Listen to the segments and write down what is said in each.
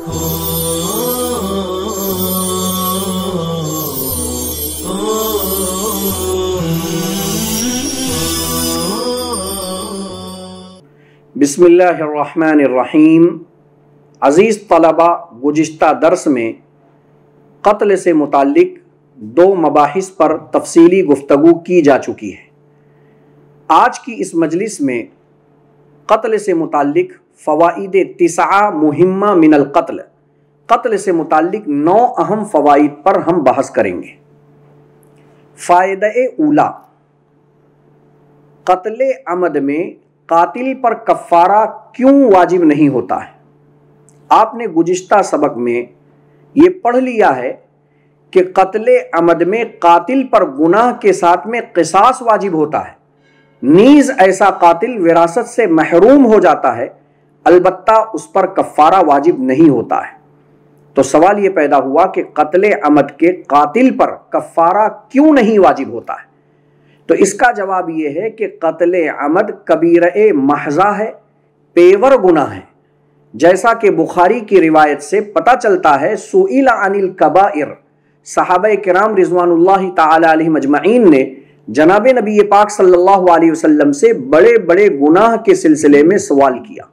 بسم اللہ الرحمن الرحیم۔ عزیز طلبہ، گزشتہ درس میں قتل سے متعلق دو مباحث پر تفصیلی گفتگو کی جا چکی ہے۔ آج کی اس مجلس میں قتل سے متعلق فوائد 9 مہمہ من القتل، قتل سے متعلق 9 اہم فوائد پر ہم بحث کریں گے۔ فائدہ اولا، قتل عمد میں قاتل پر کفارہ کیوں واجب نہیں ہوتا ہے؟ آپ نے گزشتہ سبق میں یہ پڑھ لیا ہے کہ قتل عمد میں قاتل پر گناہ کے ساتھ میں قصاص واجب ہوتا ہے، نیز ایسا قاتل وراثت سے محروم ہو جاتا ہے، البتہ اس پر کفارہ واجب نہیں ہوتا ہے۔ تو سوال یہ پیدا ہوا کہ قتل عمد کے قاتل پر کفارہ کیوں نہیں واجب ہوتا ہے؟ تو اس کا جواب یہ ہے کہ قتل عمد کبیرہ محضہ ہے، پیور گناہ ہے، جیسا کہ بخاری کی روایت سے پتہ چلتا ہے سئل عن الکبائر، صحابہ کرام رضوان اللہ تعالی علیہم اجمعین نے جناب نبی پاک صلی اللہ علیہ وسلم سے بڑے بڑے گناہ کے سلسلے میں سوال کیا،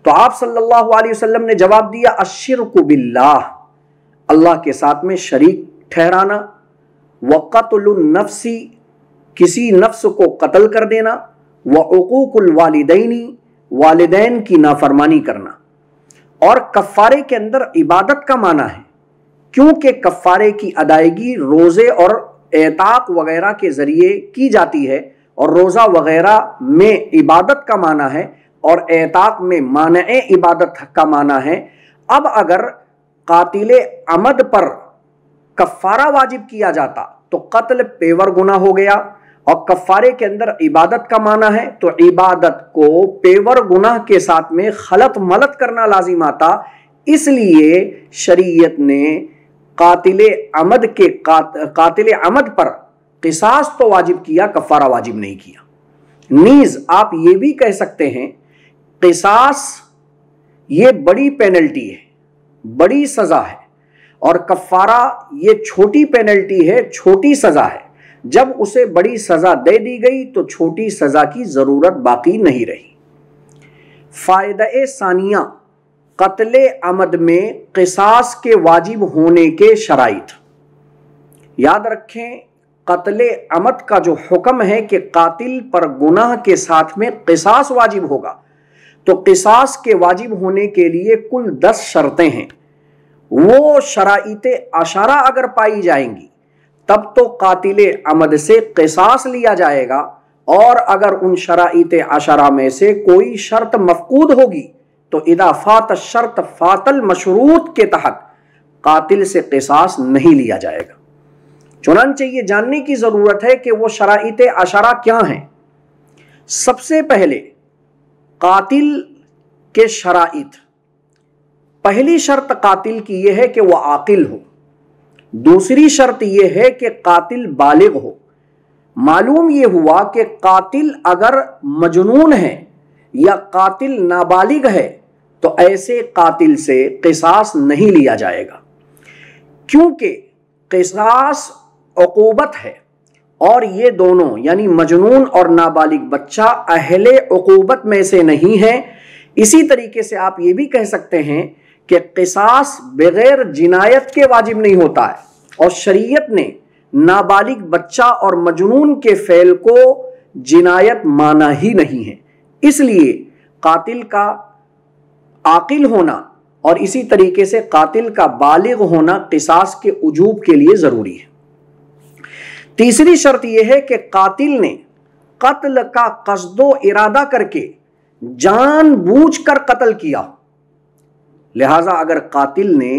تو آپ صلی اللہ علیہ وسلم نے جواب دیا الشرک باللہ، اللہ کے ساتھ میں شریک ٹھہرانا، وقتل النفس، کسی نفس کو قتل کر دینا، وعقوق الوالدین، والدین کی نافرمانی کرنا۔ اور کفارے کے اندر عبادت کا معنی ہے، کیونکہ کفارے کی ادائیگی روزے اور اعتاق وغیرہ کے ذریعے کی جاتی ہے، اور روزہ وغیرہ میں عبادت کا معنی ہے اور اعتاق میں مانع عبادت کا معنی ہے۔ اب اگر قاتل عمد پر کفارہ واجب کیا جاتا تو قتل پیور گناہ ہو گیا، اور کفارے کے اندر عبادت کا معنی ہے تو عبادت کو پیور گناہ کے ساتھ میں خلط ملط کرنا لازم آتا، اس لیے شریعت نے قاتل عمد پر قصاص تو واجب کیا، کفارہ واجب نہیں کیا۔ نیز آپ یہ بھی کہہ سکتے ہیں قصاص یہ بڑی پینلٹی ہے، بڑی سزا ہے، اور کفارہ یہ چھوٹی پینلٹی ہے، چھوٹی سزا ہے۔ جب اسے بڑی سزا دے دی گئی تو چھوٹی سزا کی ضرورت باقی نہیں رہی۔ فائدہ ثانیہ، قتل عمد میں قصاص کے واجب ہونے کے شرائط۔ یاد رکھیں، قتل عمد کا جو حکم ہے کہ قاتل پر گناہ کے ساتھ میں قصاص واجب ہوگا، تو قصاص کے واجب ہونے کے لیے کل 10 شرطیں ہیں۔ وہ شرائط 10 اگر پائی جائیں گی تب تو قاتل عمد سے قصاص لیا جائے گا، اور اگر ان شرائط 10 میں سے کوئی شرط مفقود ہوگی تو اذا فات الشرط فات المشروط کے تحت قاتل سے قصاص نہیں لیا جائے گا۔ چنانچہ یہ جاننے کی ضرورت ہے کہ وہ شرائط 10 کیا ہیں۔ سب سے پہلے قاتل کے شرائط، پہلی شرط قاتل کی یہ ہے کہ وہ عاقل ہو، دوسری شرط یہ ہے کہ قاتل بالغ ہو۔ معلوم یہ ہوا کہ قاتل اگر مجنون ہے یا قاتل نابالغ ہے تو ایسے قاتل سے قصاص نہیں لیا جائے گا، کیونکہ قصاص عقوبت ہے، اور یہ دونوں یعنی مجنون اور نابالغ بچہ اہل عقوبت میں سے نہیں ہے۔ اسی طریقے سے آپ یہ بھی کہہ سکتے ہیں کہ قصاص بغیر جنایت کے واجب نہیں ہوتا ہے، اور شریعت نے نابالغ بچہ اور مجنون کے فعل کو جنایت مانا ہی نہیں ہے۔ اس لیے قاتل کا عاقل ہونا اور اسی طریقے سے قاتل کا بالغ ہونا قصاص کے وجوب کے لیے ضروری ہے۔ تیسری شرط یہ ہے کہ قاتل نے قتل کا قصد و ارادہ کر کے جان بوجھ کر قتل کیا، لہذا اگر قاتل نے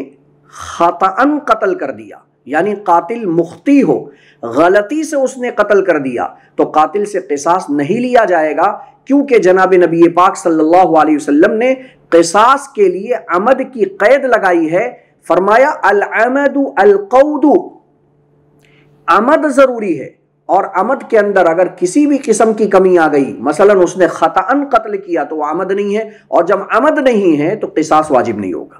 خطأً قتل کر دیا، یعنی قاتل مخطی ہو، غلطی سے اس نے قتل کر دیا، تو قاتل سے قصاص نہیں لیا جائے گا، کیونکہ جناب نبی پاک صلی اللہ علیہ وسلم نے قصاص کے لیے عمد کی قید لگائی ہے، فرمایا العمد القود، عمد ضروری ہے، اور عمد کے اندر اگر کسی بھی قسم کی کمی آ گئی، مثلا اس نے خطأً قتل کیا تو وہ عمد نہیں ہے، اور جب عمد نہیں ہے تو قصاص واجب نہیں ہوگا۔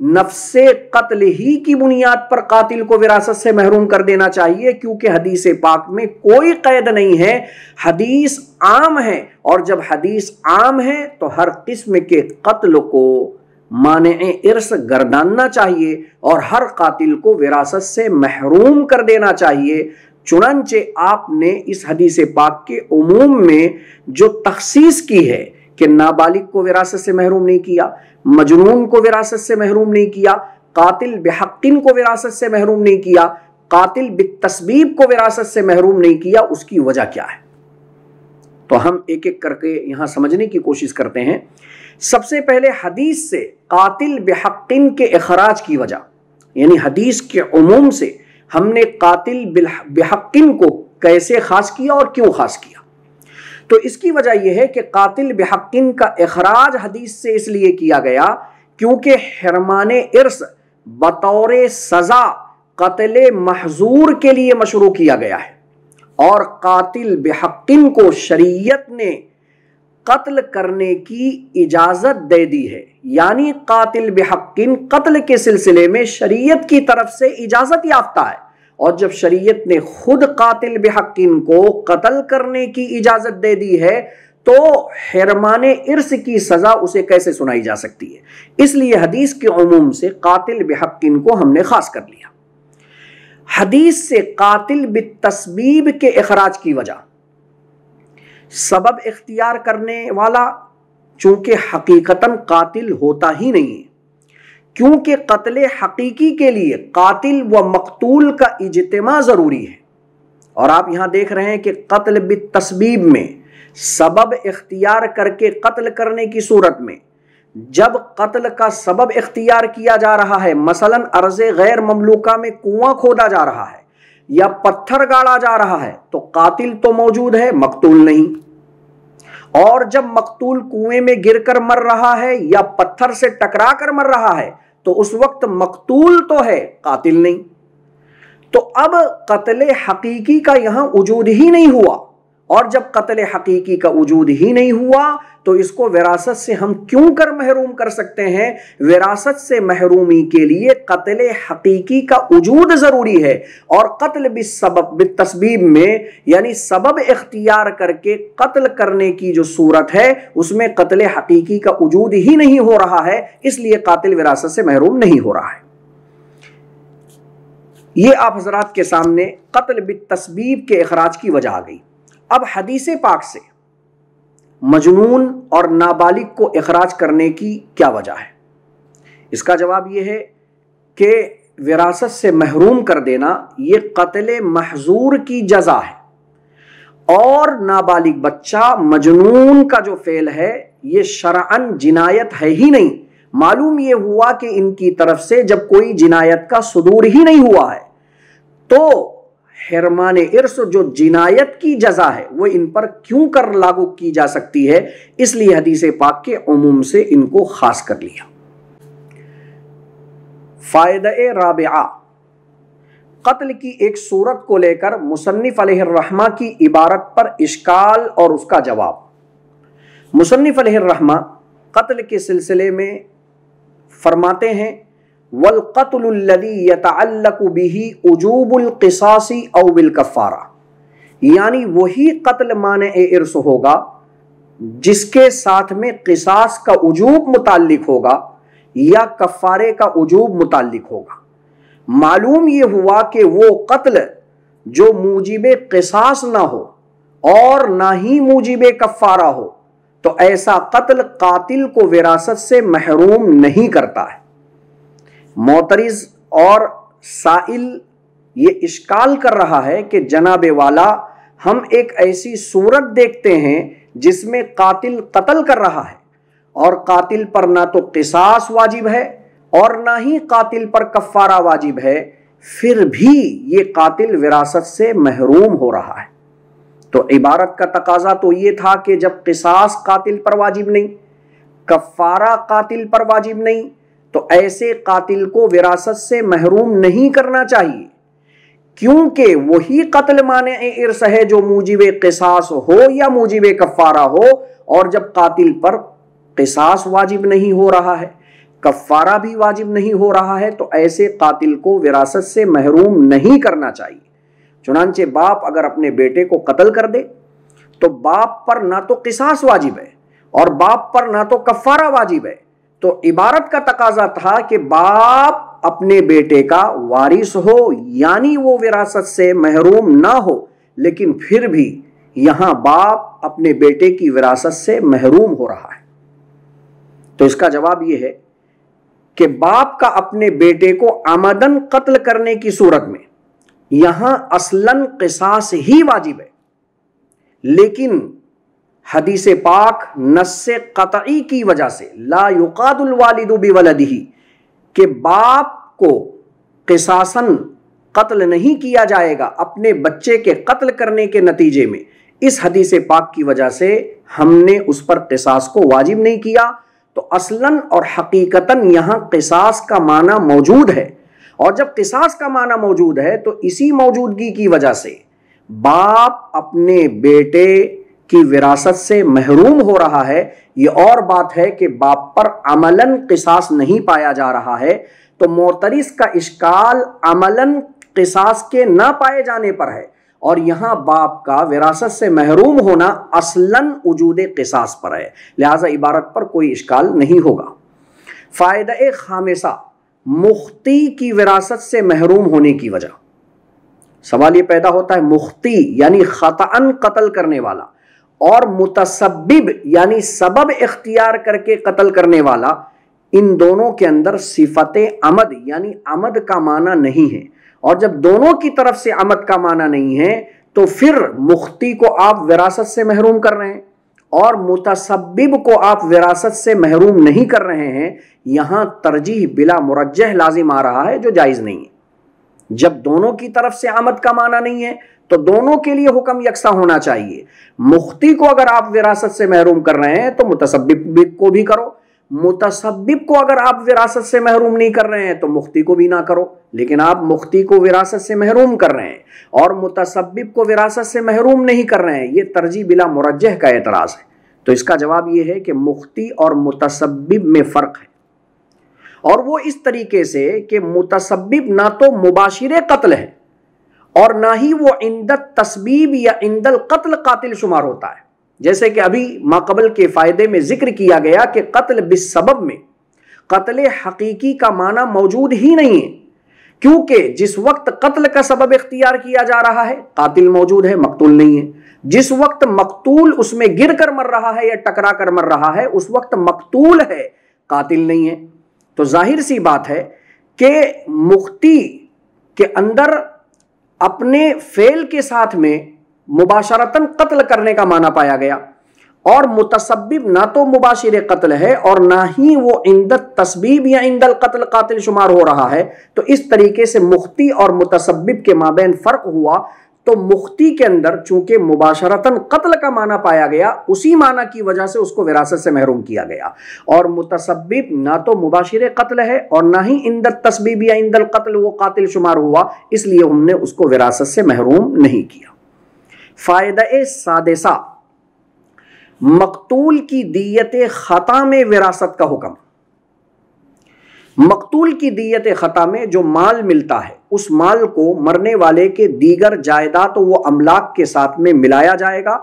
نفس قتل ہی کی بنیاد پر قاتل کو وراثت سے محروم کر دینا چاہیے، کیونکہ حدیث پاک میں کوئی قید نہیں ہے، حدیث عام ہے، اور جب حدیث عام ہے تو ہر قسم کے قتل کو مانع ارث گرداننا چاہیے اور ہر قاتل کو وراثت سے محروم کر دینا چاہیے۔ چنانچہ آپ نے اس حدیث پاک کے عموم میں جو تخصیص کی ہے کہ نابالغ کو وراثت سے محروم نہیں کیا، مجنون کو وراثت سے محروم نہیں کیا، قاتل بحقن کو وراثت سے محروم نہیں کیا، قاتل بالتسبیب کو وراثت سے محروم نہیں کیا، اس کی وجہ کیا ہے؟ تو ہم ایک ایک کر کے یہاں سمجھنے کی کوشش کرتے ہیں۔ سب سے پہلے حدیث سے قاتل بحقن کے اخراج کی وجہ، یعنی حدیث کے عموم سے ہم نے قاتل بحقن کو کیسے خاص کیا اور کیوں خاص کیا؟ تو اس کی وجہ یہ ہے کہ قاتل بحقن کا اخراج حدیث سے اس لیے کیا گیا کیونکہ حرمان ارث بطور سزا قتل محظور کے لیے مشروع کیا گیا ہے، اور قاتل بحقن کو شریعت نے قتل کرنے کی اجازت دے دی ہے، یعنی قاتل بحقن قتل کے سلسلے میں شریعت کی طرف سے اجازت یافتہ ہے، اور جب شریعت نے خود قاتل بحقن کو قتل کرنے کی اجازت دے دی ہے تو حرمان ارث کی سزا اسے کیسے سنائی جا سکتی ہے؟ اس لیے حدیث کے عموم سے قاتل بحقن کو ہم نے خاص کر لیا۔ حدیث سے قاتل بالتسبیب کے اخراج کی وجہ، سبب اختیار کرنے والا چونکہ حقیقتاً قاتل ہوتا ہی نہیں ہے، کیونکہ قتل حقیقی کے لیے قاتل و مقتول کا اجتماع ضروری ہے، اور آپ یہاں دیکھ رہے ہیں کہ قتل بالتسبیب میں سبب اختیار کر کے قتل کرنے کی صورت میں جب قتل کا سبب اختیار کیا جا رہا ہے، مثلا ارض غیر مملوکہ میں کنواں کھودا جا رہا ہے یا پتھر گاڑا جا رہا ہے، تو قاتل تو موجود ہے، مقتول نہیں، اور جب مقتول کنویں میں گر کر مر رہا ہے یا پتھر سے ٹکرا کر مر رہا ہے تو اس وقت مقتول تو ہے، قاتل نہیں۔ تو اب قتل حقیقی کا یہاں وجود ہی نہیں ہوا، اور جب قتل حقیقی کا وجود ہی نہیں ہوا تو اس کو وراثت سے ہم کیوں کر محروم کر سکتے ہیں؟ وراثت سے محرومی کے لیے قتل حقیقی کا وجود ضروری ہے، اور قتل بالتسبیب میں یعنی سبب اختیار کر کے قتل کرنے کی جو صورت ہے اس میں قتل حقیقی کا وجود ہی نہیں ہو رہا ہے، اس لیے قاتل وراثت سے محروم نہیں ہو رہا ہے۔ یہ آپ حضرات کے سامنے قتل بالتسبیب کے اخراج کی وجہ آ گئی۔ اب حدیث پاک سے مجنون اور نابالغ کو اخراج کرنے کی کیا وجہ ہے؟ اس کا جواب یہ ہے کہ وراثت سے محروم کر دینا یہ قتل محظور کی جزا ہے، اور نابالغ بچہ مجنون کا جو فعل ہے یہ شرعاً جنایت ہے ہی نہیں۔ معلوم یہ ہوا کہ ان کی طرف سے جب کوئی جنایت کا صدور ہی نہیں ہوا ہے تو حرمان ارث جو جنایت کی جزا ہے وہ ان پر کیوں کر لاگو کی جا سکتی ہے؟ اس لیے حدیث پاک کے عموم سے ان کو خاص کر لیا۔ فائدہ رابعہ، قتل کی ایک صورت کو لے کر مصنف علیہ الرحمہ کی عبارت پر اشکال اور اس کا جواب۔ مصنف علیہ الرحمہ قتل کے سلسلے میں فرماتے ہیں والقتل الذي يتعلق به وجوب القصاص او بالکفارہ، یعنی وہی قتل مانع ارث ہوگا جس کے ساتھ میں قصاص کا وجوب متعلق ہوگا یا کفارے کا وجوب متعلق ہوگا۔ معلوم یہ ہوا کہ وہ قتل جو موجب قصاص نہ ہو اور نہ ہی موجب کفارہ ہو تو ایسا قتل قاتل کو وراثت سے محروم نہیں کرتا ہے۔ معترض اور سائل یہ اشکال کر رہا ہے کہ جناب والا ہم ایک ایسی صورت دیکھتے ہیں جس میں قاتل قتل کر رہا ہے اور قاتل پر نہ تو قصاص واجب ہے اور نہ ہی قاتل پر کفارہ واجب ہے، پھر بھی یہ قاتل وراثت سے محروم ہو رہا ہے۔ تو عبارت کا تقاضا تو یہ تھا کہ جب قصاص قاتل پر واجب نہیں، کفارہ قاتل پر واجب نہیں، تو ایسے قاتل کو وراثت سے محروم نہیں کرنا چاہیے، کیونکہ وہی قتل مانع ارث ہے جو موجب قصاص ہو یا موجب کفارہ ہو، اور جب قاتل پر قصاص واجب نہیں ہو رہا ہے، کفارہ بھی واجب نہیں ہو رہا ہے تو ایسے قاتل کو وراثت سے محروم نہیں کرنا چاہیے۔ چنانچہ باپ اگر اپنے بیٹے کو قتل کر دے تو باپ پر نہ تو قصاص واجب ہے اور باپ پر نہ تو کفارہ واجب ہے، تو عبارت کا تقاضا تھا کہ باپ اپنے بیٹے کا وارث ہو، یعنی وہ وراثت سے محروم نہ ہو، لیکن پھر بھی یہاں باپ اپنے بیٹے کی وراثت سے محروم ہو رہا ہے۔ تو اس کا جواب یہ ہے کہ باپ کا اپنے بیٹے کو عمدن قتل کرنے کی صورت میں یہاں اصلاً قصاص ہی واجب ہے، لیکن حدیث پاک نص قطعی کی وجہ سے لا یقاد الوالد بولدہ کہ باپ کو قصاصاً قتل نہیں کیا جائے گا اپنے بچے کے قتل کرنے کے نتیجے میں، اس حدیث پاک کی وجہ سے ہم نے اس پر قصاص کو واجب نہیں کیا۔ تو اصلاً اور حقیقتاً یہاں قصاص کا معنی موجود ہے، اور جب قصاص کا معنی موجود ہے تو اسی موجودگی کی وجہ سے باپ اپنے بیٹے کی وراثت سے محروم ہو رہا ہے۔ یہ اور بات ہے کہ باپ پر عملاً قصاص نہیں پایا جا رہا ہے، تو معترض کا اشکال عملاً قصاص کے نہ پائے جانے پر ہے، اور یہاں باپ کا وراثت سے محروم ہونا اصلاً وجود قصاص پر ہے، لہذا عبارت پر کوئی اشکال نہیں ہوگا۔ فائدہ خامسہ، مخطی کی وراثت سے محروم ہونے کی وجہ۔ سوال یہ پیدا ہوتا ہے مخطی یعنی خطأً قتل کرنے والا اور متسبب یعنی سبب اختیار کر کے قتل کرنے والا، ان دونوں کے اندر صفت عمد یعنی عمد کا معنی نہیں ہے، اور جب دونوں کی طرف سے عمد کا معنی نہیں ہے تو پھر مخطی کو آپ وراثت سے محروم کر رہے ہیں اور متسبب کو آپ وراثت سے محروم نہیں کر رہے ہیں۔ یہاں ترجیح بلا مرجح لازم آ رہا ہے جو جائز نہیں ہے۔ جب دونوں کی طرف سے عمد کا معنی نہیں ہے تو دونوں کے لیے حکم یکساں ہونا چاہیے۔ مخطی کو اگر آپ وراثت سے محروم کر رہے ہیں تو متسبب کو بھی کرو، متسبب کو اگر آپ وراثت سے محروم نہیں کر رہے ہیں تو مخطی کو بھی نہ کرو، لیکن آپ مخطی کو وراثت سے محروم کر رہے ہیں اور متسبب کو وراثت سے محروم نہیں کر رہے ہیں، یہ ترجیح بلا مرجح کا اعتراض ہے۔ تو اس کا جواب یہ ہے کہ مخطی اور متسبب میں فرق ہے، اور وہ اس طریقے سے کہ متسبب نہ تو مباشر قتل ہے اور نہ ہی وہ عند التسبیب یا عند القتل قاتل شمار ہوتا ہے، جیسے کہ ابھی ماقبل کے فائدے میں ذکر کیا گیا کہ قتل بالسبب میں قتل حقیقی کا معنی موجود ہی نہیں ہے، کیونکہ جس وقت قتل کا سبب اختیار کیا جا رہا ہے قاتل موجود ہے، مقتول نہیں ہے، جس وقت مقتول اس میں گر کر مر رہا ہے یا ٹکرا کر مر رہا ہے اس وقت مقتول ہے، قاتل نہیں ہے۔ تو ظاہر سی بات ہے کہ مخطی کے اندر اپنے فعل کے ساتھ میں مباشرتاً قتل کرنے کا معنی پایا گیا، اور متسبب نہ تو مباشر قتل ہے اور نہ ہی وہ عند التسبیب یا عند القتل قاتل شمار ہو رہا ہے۔ تو اس طریقے سے مخطی اور متسبب کے مابین فرق ہوا، تو مخطی کے اندر چونکہ مباشرتاً قتل کا معنی پایا گیا اسی معنی کی وجہ سے اس کو وراثت سے محروم کیا گیا، اور متسبب نہ تو مباشر قتل ہے اور نہ ہی عند التسبیب یا عند القتل وہ قاتل شمار ہوا، اس لیے ہم نے اس کو وراثت سے محروم نہیں کیا۔ فائدہ سادسہ، مقتول کی دیت خطا میں وراثت کا حکم۔ مقتول کی دیت خطا میں جو مال ملتا ہے اس مال کو مرنے والے کے دیگر جائیداد و املاک کے ساتھ میں ملایا جائے گا،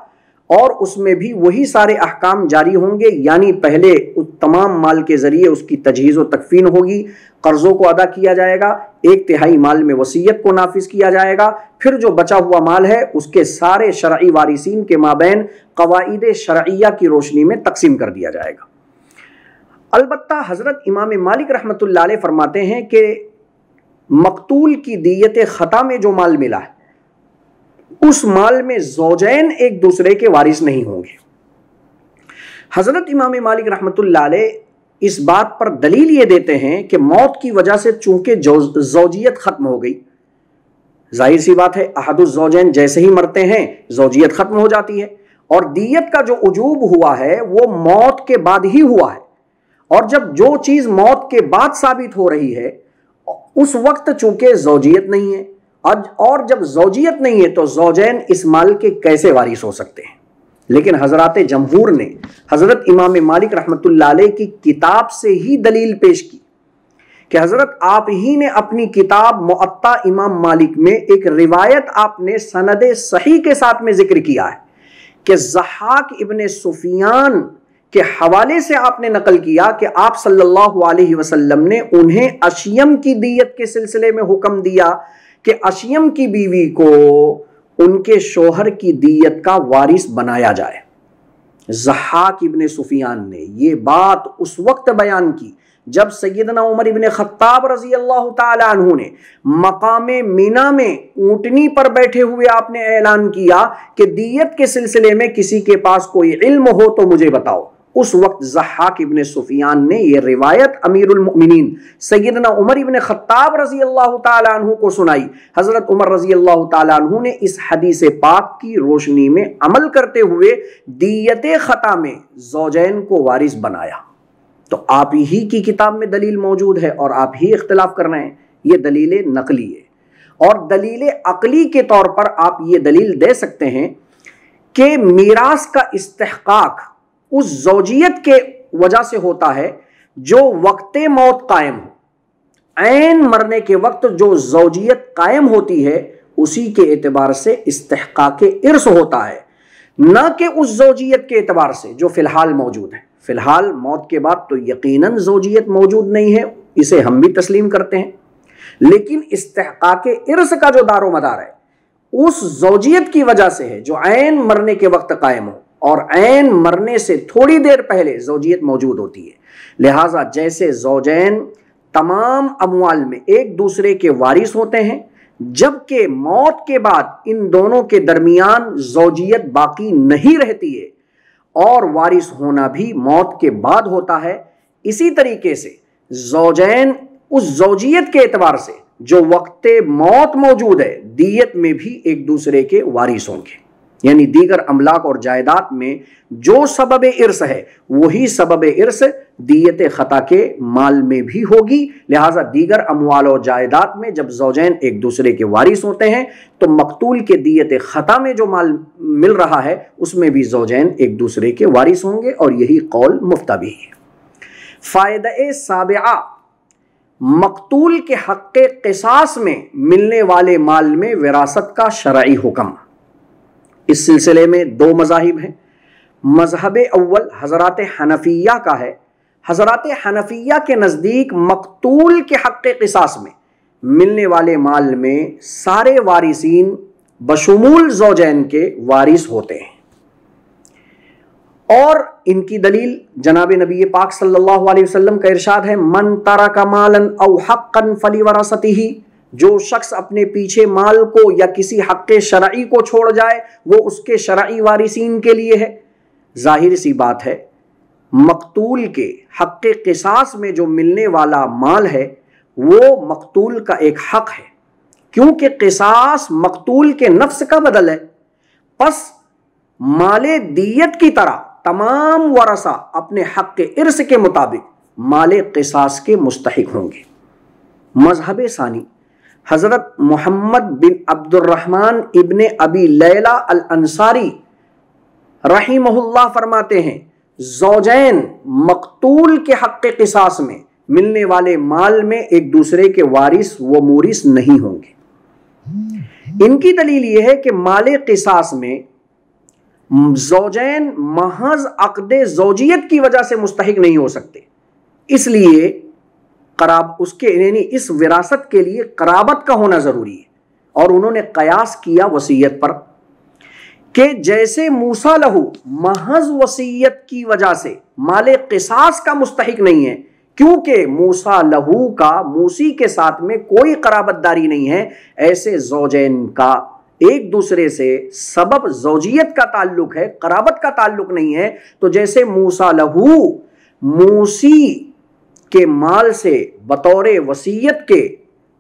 اور اس میں بھی وہی سارے احکام جاری ہوں گے، یعنی پہلے تمام مال کے ذریعے اس کی تجہیز و تکفین ہوگی، قرضوں کو ادا کیا جائے گا، 1/3 مال میں وصیت کو نافذ کیا جائے گا، پھر جو بچا ہوا مال ہے اس کے سارے شرعی وارثین کے مابین قواعد شرعیہ کی روشنی میں تقسیم کر دیا جائے گا۔ البتہ حضرت امام مالک رحمۃ اللہ علیہ فرماتے ہیں کہ مقتول کی دیت خطا میں جو مال ملا ہے اس مال میں زوجین ایک دوسرے کے وارث نہیں ہوں گے۔ حضرت امام مالک رحمۃ اللہ علیہ اس بات پر دلیل یہ دیتے ہیں کہ موت کی وجہ سے چونکہ زوجیت ختم ہو گئی، ظاہر سی بات ہے احد الزوجین جیسے ہی مرتے ہیں زوجیت ختم ہو جاتی ہے، اور دیت کا جو وجوب ہوا ہے وہ موت کے بعد ہی ہوا ہے، اور جب جو چیز موت کے بعد ثابت ہو رہی ہے اس وقت چونکہ زوجیت نہیں ہے، اور جب زوجیت نہیں ہے تو زوجین اس مال کے کیسے وارث ہو سکتے ہیں؟ لیکن حضرات جمہور نے حضرت امام مالک رحمۃ اللہ علیہ کی کتاب سے ہی دلیل پیش کی کہ حضرت آپ ہی نے اپنی کتاب موطا امام مالک میں ایک روایت آپ نے سند صحیح کے ساتھ میں ذکر کیا ہے کہ ضحاک ابن سفیان کے حوالے سے آپ نے نقل کیا کہ آپ صلی اللہ علیہ وسلم نے انہیں اشیم کی دیت کے سلسلے میں حکم دیا کہ اشیم کی بیوی کو ان کے شوہر کی دیت کا وارث بنایا جائے۔ ضحاک ابن سفیان نے یہ بات اس وقت بیان کی جب سیدنا عمر ابن خطاب رضی اللہ تعالی عنہ نے مقام مینا میں اونٹنی پر بیٹھے ہوئے آپ نے اعلان کیا کہ دیت کے سلسلے میں کسی کے پاس کوئی علم ہو تو مجھے بتاؤ۔ اس وقت ضحاک ابن سفیان نے یہ روایت امیر المؤمنین سیدنا عمر ابن خطاب رضی اللہ تعالی عنہ کو سنائی۔ حضرت عمر رضی اللہ تعالی عنہ نے اس حدیث پاک کی روشنی میں عمل کرتے ہوئے دیت خطا میں زوجین کو وارث بنایا۔ تو آپ ہی کی کتاب میں دلیل موجود ہے اور آپ ہی اختلاف کر رہے ہیں، یہ دلیل نقلی ہے۔ اور دلیل عقلی کے طور پر آپ یہ دلیل دے سکتے ہیں کہ میراث کا استحقاق اس زوجیت کے وجہ سے ہوتا ہے جو وقت موت قائم ہو۔ عین مرنے کے وقت جو زوجیت قائم ہوتی ہے اسی کے اعتبار سے استحقاق ارث ہوتا ہے، نہ کہ اس زوجیت کے اعتبار سے جو فی الحال موجود ہے۔ فی الحال موت کے بعد تو یقیناً زوجیت موجود نہیں ہے، اسے ہم بھی تسلیم کرتے ہیں، لیکن استحقاق ارث کا جو دار و مدار ہے اس زوجیت کی وجہ سے ہے جو عین مرنے کے وقت قائم ہو، اور عین مرنے سے تھوڑی دیر پہلے زوجیت موجود ہوتی ہے۔ لہٰذا جیسے زوجین تمام اموال میں ایک دوسرے کے وارث ہوتے ہیں، جبکہ موت کے بعد ان دونوں کے درمیان زوجیت باقی نہیں رہتی ہے اور وارث ہونا بھی موت کے بعد ہوتا ہے، اسی طریقے سے زوجین اس زوجیت کے اعتبار سے جو وقت موت موجود ہے دیت میں بھی ایک دوسرے کے وارث ہوں گے، یعنی دیگر املاک اور جائیداد میں جو سبب ارث ہے وہی سبب ارث دیت خطا کے مال میں بھی ہوگی۔ لہٰذا دیگر اموال اور جائیداد میں جب زوجین ایک دوسرے کے وارث ہوتے ہیں تو مقتول کے دیت خطا میں جو مال مل رہا ہے اس میں بھی زوجین ایک دوسرے کے وارث ہوں گے، اور یہی قول مفتبی ہے۔ فائدہ سابعہ، مقتول کے حق قصاص میں ملنے والے مال میں وراثت کا شرعی حکم۔ اس سلسلے میں دو مذاہب ہیں۔ مذہب اول حضرات حنفیہ کا ہے۔ حضرات حنفیہ کے نزدیک مقتول کے حق قصاص میں ملنے والے مال میں سارے وارثین بشمول زوجین کے وارث ہوتے ہیں، اور ان کی دلیل جناب نبی پاک صلی اللہ علیہ وسلم کا ارشاد ہے، من ترک مالا او حقا فلورثتہ، جو شخص اپنے پیچھے مال کو یا کسی حق شرعی کو چھوڑ جائے وہ اس کے شرعی وارثین کے لیے ہے۔ ظاہر سی بات ہے مقتول کے حق قصاص میں جو ملنے والا مال ہے وہ مقتول کا ایک حق ہے، کیونکہ قصاص مقتول کے نفس کا بدل ہے۔ پس مال دیت کی طرح تمام ورثہ اپنے حق ارث کے مطابق مال قصاص کے مستحق ہوں گے۔ مذہب ثانی، حضرت محمد بن عبد الرحمن ابن ابی لیلہ الانصاری رحمہ اللہ فرماتے ہیں، زوجین مقتول کے حق قصاص میں ملنے والے مال میں ایک دوسرے کے وارث و مورث نہیں ہوں گے۔ ان کی دلیل یہ ہے کہ مال قصاص میں زوجین محض عقد زوجیت کی وجہ سے مستحق نہیں ہو سکتے، اس لیے اس کے یعنی اس وراثت کے لیے قرابت کا ہونا ضروری ہے۔ اور انہوں نے قیاس کیا وصیت پر کہ جیسے موسیٰ لہو محض وصیت کی وجہ سے مال قصاص کا مستحق نہیں ہے، کیونکہ موسیٰ لہو کا موسی کے ساتھ میں کوئی قرابت داری نہیں ہے، ایسے زوجین کا ایک دوسرے سے سبب زوجیت کا تعلق ہے، قرابت کا تعلق نہیں ہے۔ تو جیسے موسیٰ لہو موسی کے مال سے بطور وصیت کے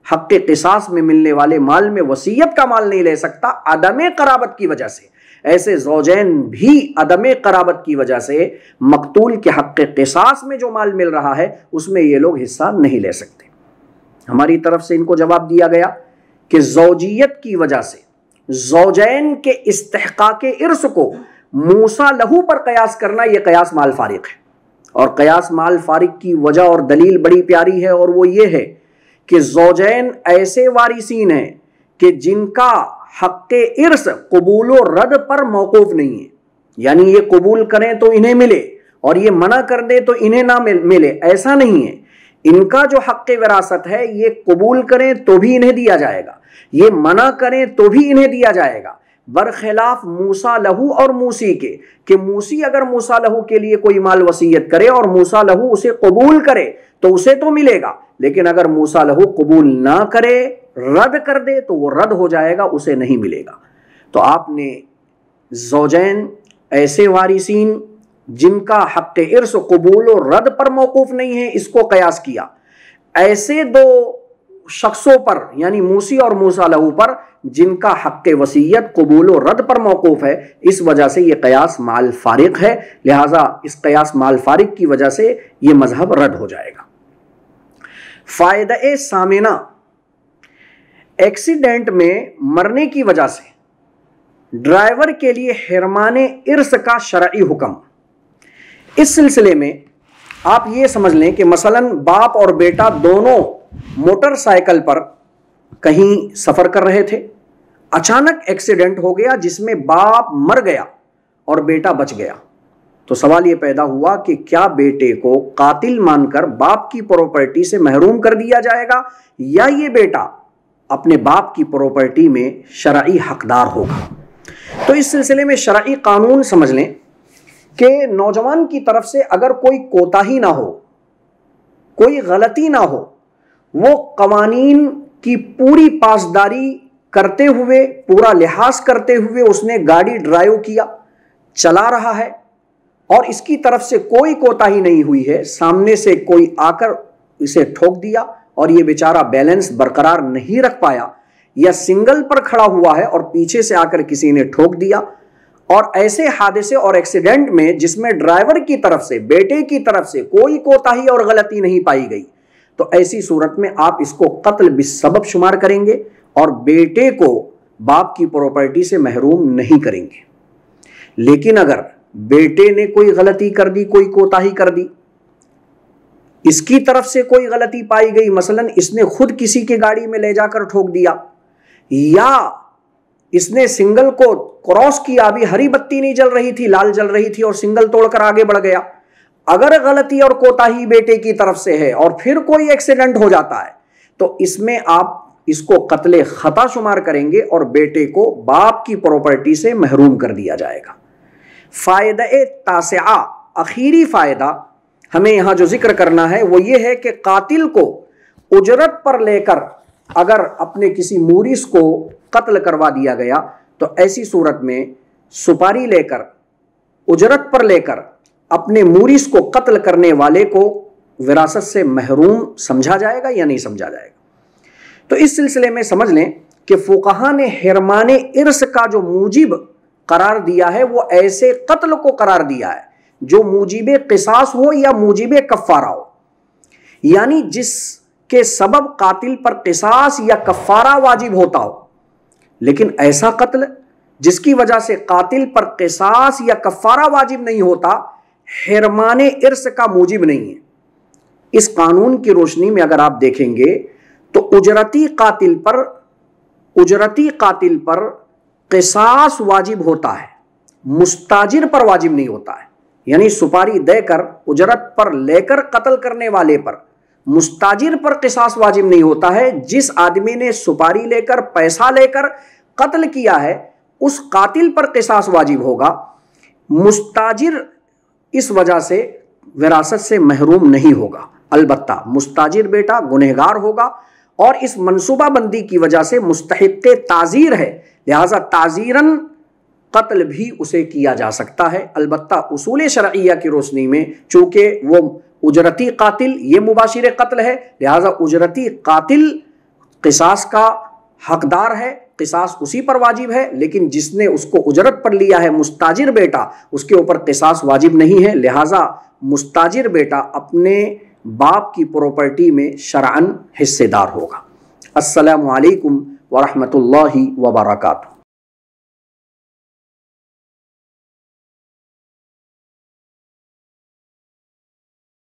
حق قصاص میں ملنے والے مال میں وصیت کا مال نہیں لے سکتا عدم قرابت کی وجہ سے، ایسے زوجین بھی عدم قرابت کی وجہ سے مقتول کے حق قصاص میں جو مال مل رہا ہے اس میں یہ لوگ حصہ نہیں لے سکتے۔ ہماری طرف سے ان کو جواب دیا گیا کہ زوجیت کی وجہ سے زوجین کے استحقاق ارث کو موسیٰ لہو پر قیاس کرنا یہ قیاس مال فارق ہے، اور قیاس مال فارق کی وجہ اور دلیل بڑی پیاری ہے، اور وہ یہ ہے کہ زوجین ایسے وارثین ہیں کہ جن کا حق ارث قبول و رد پر موقوف نہیں ہے، یعنی یہ قبول کریں تو انہیں ملے اور یہ منع کر دے تو انہیں نہ ملے، ایسا نہیں ہے۔ ان کا جو حق وراثت ہے یہ قبول کریں تو بھی انہیں دیا جائے گا، یہ منع کریں تو بھی انہیں دیا جائے گا، برخلاف موسیٰ لہو اور موسی کے، کہ موسی اگر موسیٰ لہو کے لیے کوئی مال وصیت کرے اور موسیٰ لہو اسے قبول کرے تو اسے تو ملے گا، لیکن اگر موسیٰ لہو قبول نہ کرے، رد کر دے تو وہ رد ہو جائے گا، اسے نہیں ملے گا۔ تو آپ نے زوجین ایسے وارثین جن کا حق ارث قبول و رد پر موقوف نہیں ہے اس کو قیاس کیا، ایسے دو شخصوں پر یعنی موسی اور موسیٰ لہو پر جن کا حق وصیت قبول و رد پر موقوف ہے، اس وجہ سے یہ قیاس مال فارق ہے، لہٰذا اس قیاس مال فارق کی وجہ سے یہ مذہب رد ہو جائے گا۔ فائدہ ثامنہ، ایکسیڈنٹ میں مرنے کی وجہ سے ڈرائیور کے لیے حرمان ارث کا شرعی حکم۔ اس سلسلے میں آپ یہ سمجھ لیں کہ مثلاً باپ اور بیٹا دونوں موٹر سائیکل پر کہیں سفر کر رہے تھے، اچانک ایکسیڈنٹ ہو گیا جس میں باپ مر گیا اور بیٹا بچ گیا، تو سوال یہ پیدا ہوا کہ کیا بیٹے کو قاتل مان کر باپ کی پراپرٹی سے محروم کر دیا جائے گا، یا یہ بیٹا اپنے باپ کی پراپرٹی میں شرعی حقدار ہوگا؟ تو اس سلسلے میں شرعی قانون سمجھ لیں کہ نوجوان کی طرف سے اگر کوئی کوتاہی نہ ہو، کوئی غلطی نہ ہو، وہ قوانین کی پوری پاسداری کرتے ہوئے، پورا لحاظ کرتے ہوئے اس نے گاڑی ڈرائیو کیا، چلا رہا ہے، اور اس کی طرف سے کوئی کوتاہی نہیں ہوئی ہے، سامنے سے کوئی آ کر اسے ٹھوک دیا اور یہ بیچارہ بیلنس برقرار نہیں رکھ پایا، یا سنگل پر کھڑا ہوا ہے اور پیچھے سے آ کر کسی نے ٹھوک دیا، اور ایسے حادثے اور ایکسیڈنٹ میں جس میں ڈرائیور کی طرف سے، بیٹے کی طرف سے کوئی کوتاہی اور غلطی نہیں پائی گئی، تو ایسی صورت میں آپ اس کو قتل بالسبب شمار کریں گے اور بیٹے کو باپ کی پراپرٹی سے محروم نہیں کریں گے۔ لیکن اگر بیٹے نے کوئی غلطی کر دی، کوئی کوتاہی کر دی، اس کی طرف سے کوئی غلطی پائی گئی، مثلاً اس نے خود کسی کے گاڑی میں لے جا کر ٹھوک دیا، یا اس نے سنگل کو کراس کیا، ابھی ہری بتی نہیں جل رہی تھی، لال جل رہی تھی، اور سنگل توڑ کر آگے بڑھ گیا، اگر غلطی اور کوتاہی بیٹے کی طرف سے ہے اور پھر کوئی ایکسیڈنٹ ہو جاتا ہے تو اس میں آپ اس کو قتل خطا شمار کریں گے اور بیٹے کو باپ کی پراپرٹی سے محروم کر دیا جائے گا۔ فائدہ تاسعہ، آخری فائدہ ہمیں یہاں جو ذکر کرنا ہے وہ یہ ہے کہ قاتل کو اجرت پر لے کر اگر اپنے کسی مورث کو قتل کروا دیا گیا تو ایسی صورت میں سپاری لے کر، اجرت پر لے کر اپنے مورث کو قتل کرنے والے کو وراثت سے محروم سمجھا جائے گا یا نہیں سمجھا جائے گا؟ تو اس سلسلے میں سمجھ لیں کہ فقہا نے حرمان ارث کا جو موجب قرار دیا ہے وہ ایسے قتل کو قرار دیا ہے جو موجب قصاص ہو یا موجب کفارہ ہو، یعنی جس کے سبب قاتل پر قصاص یا کفارہ واجب ہوتا ہو، لیکن ایسا قتل جس کی وجہ سے قاتل پر قصاص یا کفارہ واجب نہیں ہوتا، حرمان ارث کا موجب نہیں ہے۔ اس قانون کی روشنی میں اگر آپ دیکھیں گے تو اجرتی قاتل پر قصاص واجب ہوتا ہے، مستاجر پر واجب نہیں ہوتا ہے، یعنی سپاری دے کر اجرت پر لے کر قتل کرنے والے پر، مستاجر پر قصاص واجب نہیں ہوتا ہے۔ جس آدمی نے سپاری لے کر، پیسہ لے کر قتل کیا ہے اس قاتل پر قصاص واجب ہوگا، مستاجر اس وجہ سے وراثت سے محروم نہیں ہوگا، البتہ مستاجر بیٹا گنہگار ہوگا اور اس منصوبہ بندی کی وجہ سے مستحق تعزیر ہے، لہذا تعزیراً قتل بھی اسے کیا جا سکتا ہے، البتہ اصول شرعیہ کی روشنی میں چونکہ وہ اجرتی قاتل یہ مباشر قتل ہے، لہذا اجرتی قاتل قصاص کا حقدار ہے، قصاص اسی پر واجب ہے، لیکن جس نے اس کو اجرت پر لیا ہے مستاجر بیٹا اس کے اوپر قصاص واجب نہیں ہے، لہذا مستاجر بیٹا اپنے باپ کی پراپرٹی میں شرعاً حصے دار ہوگا۔ السلام علیکم ورحمۃ اللہ وبرکاتہ۔